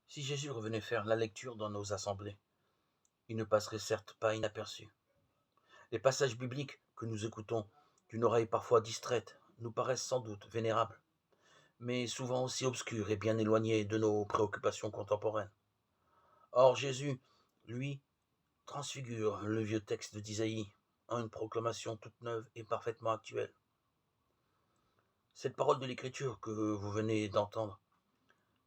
Si Jésus revenait faire la lecture dans nos assemblées, il ne passerait certes pas inaperçu. Les passages bibliques que nous écoutons d'une oreille parfois distraite nous paraissent sans doute vénérables, mais souvent aussi obscurs et bien éloignés de nos préoccupations contemporaines. Or Jésus, lui, transfigure le vieux texte d'Isaïe en une proclamation toute neuve et parfaitement actuelle. Cette parole de l'Écriture que vous venez d'entendre,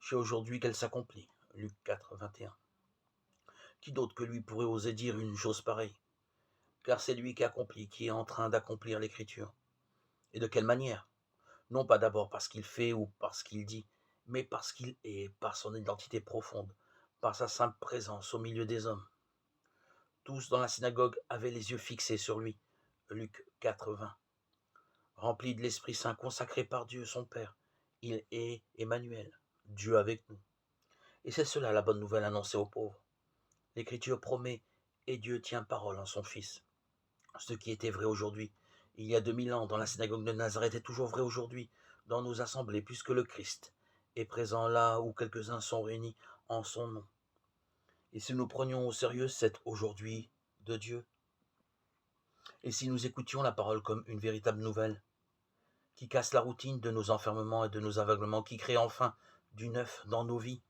c'est aujourd'hui qu'elle s'accomplit. Luc 4, 21. Qui d'autre que lui pourrait oser dire une chose pareille? Car c'est lui qui accomplit, qui est en train d'accomplir l'Écriture. Et de quelle manière? Non pas d'abord parce qu'il fait ou parce qu'il dit, mais parce qu'il est, par son identité profonde, par sa simple présence au milieu des hommes. Tous dans la synagogue avaient les yeux fixés sur lui. Luc 4, 20. Rempli de l'Esprit Saint consacré par Dieu son Père, il est Emmanuel, Dieu avec nous. Et c'est cela la bonne nouvelle annoncée aux pauvres. L'Écriture promet et Dieu tient parole en son Fils. Ce qui était vrai aujourd'hui, il y a 2000 ans, dans la synagogue de Nazareth, est toujours vrai aujourd'hui, dans nos assemblées, puisque le Christ est présent là où quelques-uns sont réunis en son nom. Et si nous prenions au sérieux cet aujourd'hui de Dieu, et si nous écoutions la parole comme une véritable nouvelle, qui casse la routine de nos enfermements et de nos aveuglements, qui crée enfin du neuf dans nos vies,